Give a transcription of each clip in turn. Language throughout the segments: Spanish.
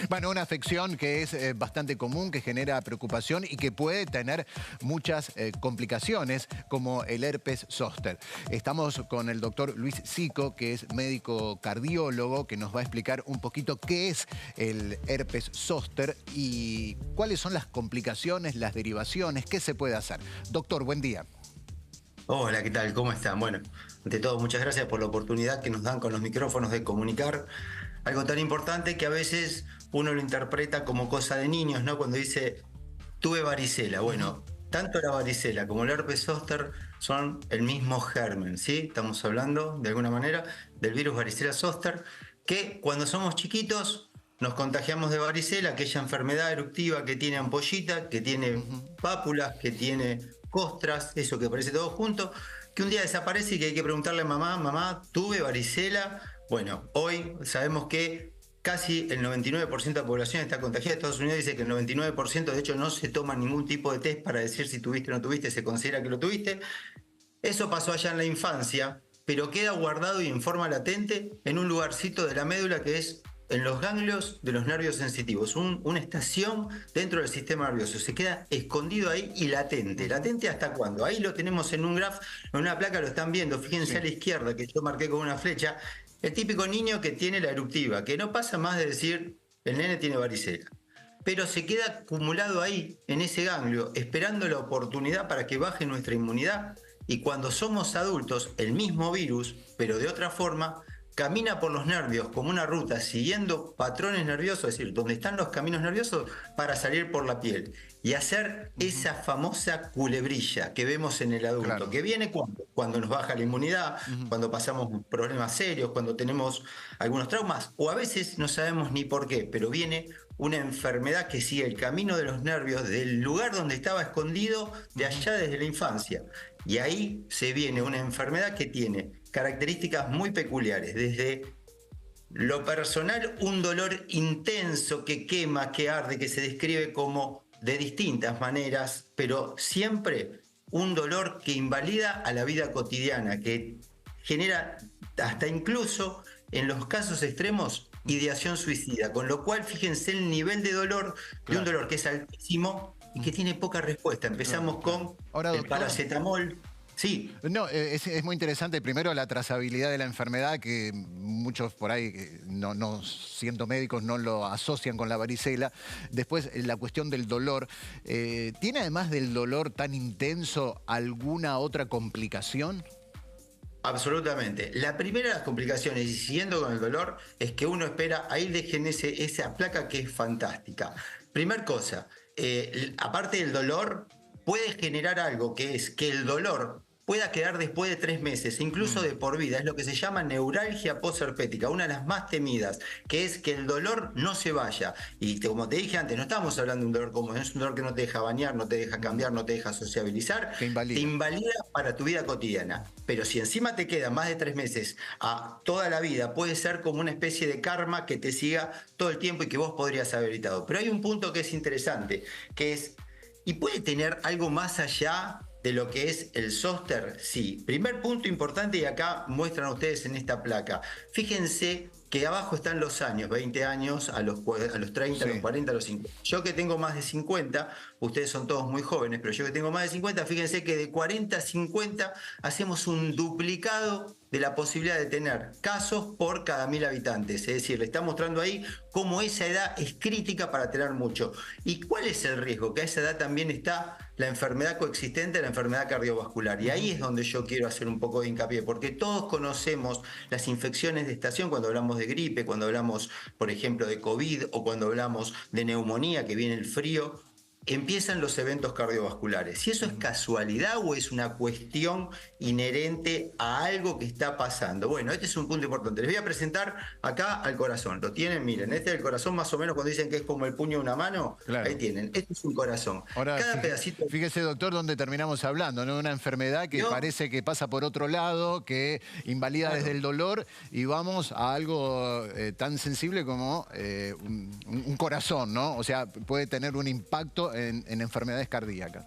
Bueno, una afección que es bastante común, que genera preocupación y que puede tener muchas complicaciones, como el herpes zóster. Estamos con el doctor Luis Zico, que es médico cardiólogo, que nos va a explicar un poquito qué es el herpes zóster y cuáles son las complicaciones, las derivaciones, qué se puede hacer. Doctor, buen día. Hola, ¿qué tal? ¿Cómo están? Bueno, ante todo, muchas gracias por la oportunidad que nos dan con los micrófonos de comunicar algo tan importante que a veces uno lo interpreta como cosa de niños, ¿no? Cuando dice, tuve varicela. Bueno, tanto la varicela como el herpes zóster son el mismo germen, ¿sí? Estamos hablando, de alguna manera, del virus varicela zóster, que cuando somos chiquitos nos contagiamos de varicela, aquella enfermedad eruptiva que tiene ampollita, que tiene pápulas, que tiene costras, eso que aparece todo junto, que un día desaparece y que hay que preguntarle a mamá, mamá, ¿tuve varicela? Bueno, hoy sabemos que casi el 99% de la población está contagiada. Estados Unidos dice que el 99%, de hecho, no se toma ningún tipo de test para decir si tuviste o no tuviste, se considera que lo tuviste. Eso pasó allá en la infancia, pero queda guardado y en forma latente en un lugarcito de la médula que es en los ganglios de los nervios sensitivos, una estación dentro del sistema nervioso. Se queda escondido ahí y latente. ¿Latente hasta cuándo? Ahí lo tenemos en un graph, en una placa lo están viendo. Fíjense a la izquierda que yo marqué con una flecha. El típico niño que tiene la eruptiva, que no pasa más de decir, el nene tiene varicela. Pero se queda acumulado ahí, en ese ganglio, esperando la oportunidad para que baje nuestra inmunidad. Y cuando somos adultos, el mismo virus, pero de otra forma, camina por los nervios como una ruta, siguiendo patrones nerviosos, es decir, donde están los caminos nerviosos, para salir por la piel y hacer esa famosa culebrilla que vemos en el adulto, Claro. que viene cuando nos baja la inmunidad, cuando pasamos problemas serios, cuando tenemos algunos traumas, o a veces no sabemos ni por qué, pero viene una enfermedad que sigue el camino de los nervios del lugar donde estaba escondido de allá desde la infancia. Y ahí se viene una enfermedad que tiene características muy peculiares, desde lo personal, un dolor intenso que quema, que arde, que se describe como de distintas maneras, pero siempre un dolor que invalida a la vida cotidiana, que genera hasta incluso en los casos extremos ideación suicida, con lo cual fíjense el nivel de dolor, de un Claro. dolor que es altísimo y que tiene poca respuesta. Claro, Empezamos claro. con Ahora, el doctor. paracetamol. Sí. No, es muy interesante, primero, la trazabilidad de la enfermedad, que muchos por ahí, no siendo médicos, no lo asocian con la varicela. Después, la cuestión del dolor. ¿Tiene, además del dolor tan intenso, alguna otra complicación? Absolutamente. La primera de las complicaciones, y siguiendo con el dolor, es que uno espera, ahí dejen esa placa que es fantástica. Primer cosa, aparte del dolor, puede generar algo que es que el dolor pueda quedar después de 3 meses, incluso Mm, de por vida. Es lo que se llama neuralgia postherpética, una de las más temidas, que es que el dolor no se vaya. Y como te dije antes, no estamos hablando de un dolor común, es un dolor que no te deja bañar, no te deja cambiar, no te deja sociabilizar, que te invalida. invalida para tu vida cotidiana. Pero si encima te queda más de 3 meses a toda la vida, puede ser como una especie de karma que te siga todo el tiempo y que vos podrías haber evitado. Pero hay un punto que es interesante, que es, ¿y puede tener algo más allá de lo que es el zóster? Sí. Primer punto importante, y acá muestran ustedes en esta placa. Fíjense que abajo están los años, 20 años, a los 30, a los Sí. 40, a los 50. Yo que tengo más de 50, ustedes son todos muy jóvenes, pero yo que tengo más de 50, fíjense que de 40 a 50 hacemos un duplicado de la posibilidad de tener casos por cada 1000 habitantes. Es decir, le está mostrando ahí cómo esa edad es crítica para tener mucho. ¿Y cuál es el riesgo? Que a esa edad también está la enfermedad coexistente, la enfermedad cardiovascular. Y ahí es donde yo quiero hacer un poco de hincapié, porque todos conocemos las infecciones de estación cuando hablamos de gripe, cuando hablamos, por ejemplo, de COVID o cuando hablamos de neumonía, que viene el frío. Empiezan los eventos cardiovasculares. Si eso es casualidad o es una cuestión inherente a algo que está pasando. Bueno, este es un punto importante. Les voy a presentar acá al corazón. Lo tienen, miren, este es el corazón más o menos cuando dicen que es como el puño de una mano. Ahí Claro. tienen, este es un corazón. Ahora, Cada pedacito... fíjese, doctor, donde terminamos hablando, ¿no? Una enfermedad que ¿Vio? parece que pasa por otro lado, que invalida desde Claro. el dolor, y vamos a algo tan sensible como un corazón, ¿no? O sea, puede tener un impacto en enfermedades cardíacas.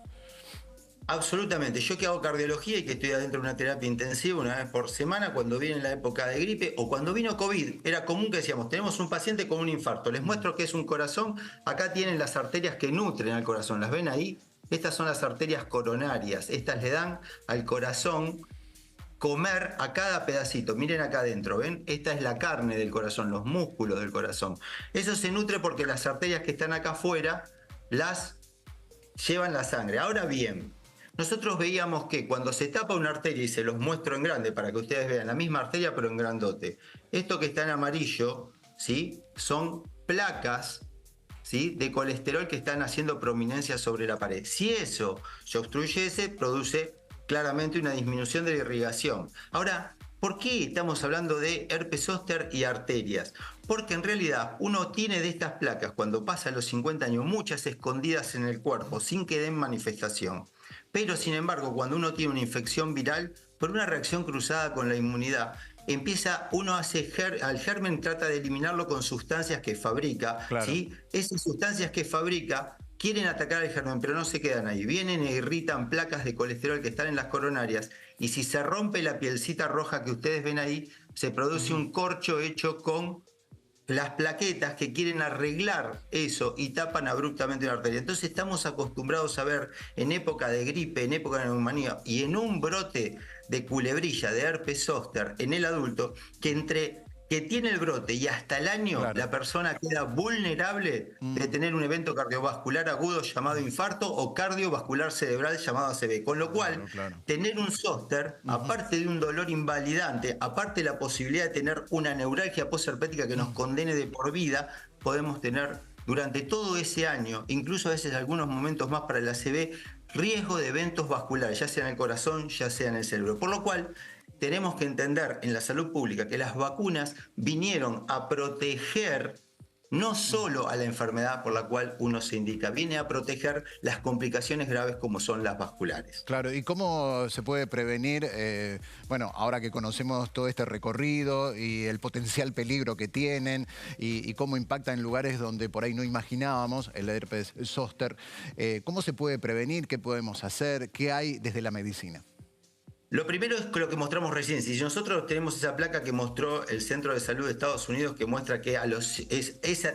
Absolutamente. Yo que hago cardiología y que estoy adentro de una terapia intensiva una vez por semana, cuando viene la época de gripe o cuando vino COVID, era común que decíamos, tenemos un paciente con un infarto, les muestro que es un corazón, acá tienen las arterias que nutren al corazón, ¿las ven ahí? Estas son las arterias coronarias, estas le dan al corazón comer a cada pedacito. Miren acá adentro, ¿ven? Esta es la carne del corazón, los músculos del corazón. Eso se nutre porque las arterias que están acá afuera las llevan la sangre. Ahora bien, nosotros veíamos que cuando se tapa una arteria, y se los muestro en grande para que ustedes vean, la misma arteria pero en grandote, esto que está en amarillo, ¿sí? Son placas, ¿sí?, de colesterol que están haciendo prominencia sobre la pared. Si eso se obstruyese, produce claramente una disminución de la irrigación. Ahora, ¿por qué estamos hablando de herpes zóster y arterias? Porque en realidad uno tiene de estas placas, cuando pasa los 50 años, muchas escondidas en el cuerpo, sin que den manifestación. Pero sin embargo, cuando uno tiene una infección viral, por una reacción cruzada con la inmunidad, al germen trata de eliminarlo con sustancias que fabrica, Claro. ¿sí? Esas sustancias que fabrica quieren atacar al germen, pero no se quedan ahí. Vienen e irritan placas de colesterol que están en las coronarias, y si se rompe la pielcita roja que ustedes ven ahí, se produce un corcho hecho con las plaquetas que quieren arreglar eso y tapan abruptamente una arteria. Entonces estamos acostumbrados a ver en época de gripe, en época de neumonía y en un brote de culebrilla, de herpes zóster en el adulto, que entre que tiene el brote y hasta el año, Claro. la persona queda vulnerable de tener un evento cardiovascular agudo llamado infarto o cardiovascular cerebral llamado ACV. Con lo cual, Claro. tener un zóster, aparte de un dolor invalidante, aparte de la posibilidad de tener una neuralgia postherpética que nos condene de por vida, podemos tener durante todo ese año, incluso a veces algunos momentos más para el ACV, riesgo de eventos vasculares, ya sea en el corazón, ya sea en el cerebro. Por lo cual, tenemos que entender en la salud pública que las vacunas vinieron a proteger no solo a la enfermedad por la cual uno se indica, viene a proteger las complicaciones graves como son las vasculares. Claro, ¿y cómo se puede prevenir, bueno, ahora que conocemos todo este recorrido y el potencial peligro que tienen y cómo impacta en lugares donde por ahí no imaginábamos el herpes zóster, ¿cómo se puede prevenir? ¿Qué podemos hacer? ¿Qué hay desde la medicina? Lo primero es lo que mostramos recién. Si nosotros tenemos esa placa que mostró el Centro de Salud de Estados Unidos, que muestra que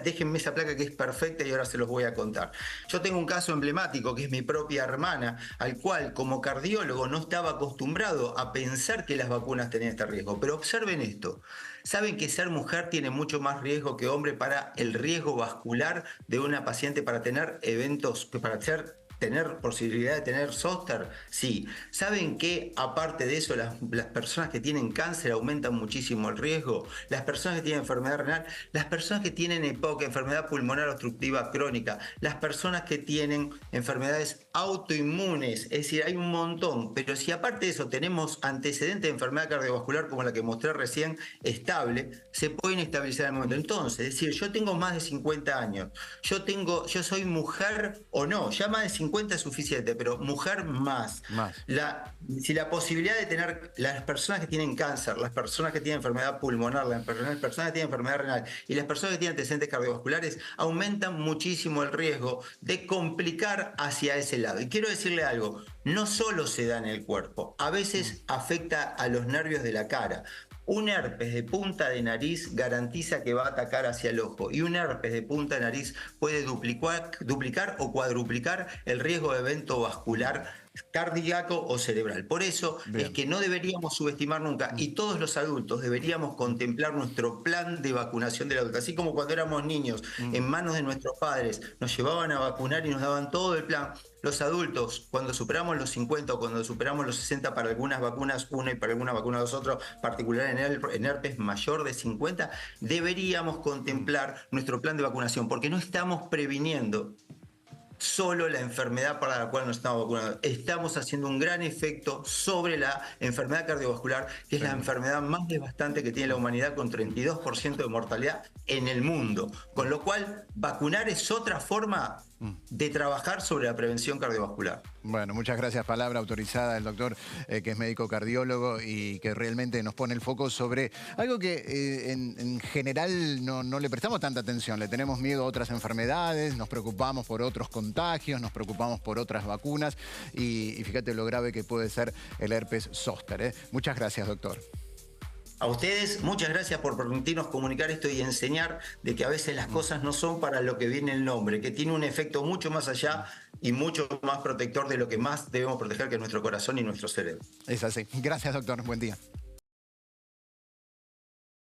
déjenme esa placa que es perfecta y ahora se los voy a contar. Yo tengo un caso emblemático que es mi propia hermana, al cual como cardiólogo no estaba acostumbrado a pensar que las vacunas tenían este riesgo. Pero observen esto. Saben que ser mujer tiene mucho más riesgo que hombre para el riesgo vascular de una paciente para tener eventos, tener posibilidad de tener zóster. Sí. ¿Saben que aparte de eso las personas que tienen cáncer aumentan muchísimo el riesgo? Las personas que tienen enfermedad renal, las personas que tienen EPOC, enfermedad pulmonar obstructiva crónica, las personas que tienen enfermedades autoinmunes, es decir, hay un montón. Pero si aparte de eso tenemos antecedentes de enfermedad cardiovascular como la que mostré recién, estable, se pueden estabilizar en el momento. Entonces, es decir, yo tengo más de 50 años, yo soy mujer o no, ya más de 50 es suficiente, pero mujer más. Si la posibilidad de tener las personas que tienen cáncer, las personas que tienen enfermedad pulmonar, las personas que tienen enfermedad renal y las personas que tienen antecedentes cardiovasculares aumentan muchísimo el riesgo de complicar hacia ese lado. Y quiero decirle algo, no solo se da en el cuerpo, a veces afecta a los nervios de la cara. Un herpes de punta de nariz garantiza que va a atacar hacia el ojo, y un herpes de punta de nariz puede duplicar o cuadruplicar el riesgo de evento vascular cardíaco o cerebral. Por eso es que no deberíamos subestimar nunca, y todos los adultos deberíamos contemplar nuestro plan de vacunación del adulto. Así como cuando éramos niños, en manos de nuestros padres, nos llevaban a vacunar y nos daban todo el plan. Los adultos, cuando superamos los 50 o cuando superamos los 60, para algunas vacunas una y para algunas vacunas dos otras, particular en herpes mayor de 50, deberíamos contemplar nuestro plan de vacunación, porque no estamos previniendo solo la enfermedad para la cual nos estamos vacunando. Estamos haciendo un gran efecto sobre la enfermedad cardiovascular, que es la enfermedad más devastante que tiene la humanidad, con 32% de mortalidad en el mundo. Con lo cual, vacunar es otra forma de trabajar sobre la prevención cardiovascular. Bueno, muchas gracias. Palabra autorizada del doctor, que es médico cardiólogo y que realmente nos pone el foco sobre algo que en general no le prestamos tanta atención. Le tenemos miedo a otras enfermedades, nos preocupamos por otros condiciones. contagios, nos preocupamos por otras vacunas y fíjate lo grave que puede ser el herpes zóster, ¿eh? Muchas gracias, doctor. A ustedes, muchas gracias por permitirnos comunicar esto y enseñar de que a veces las cosas no son para lo que viene el nombre, que tiene un efecto mucho más allá y mucho más protector de lo que más debemos proteger, que es nuestro corazón y nuestro cerebro. Es así. Gracias, doctor. Buen día.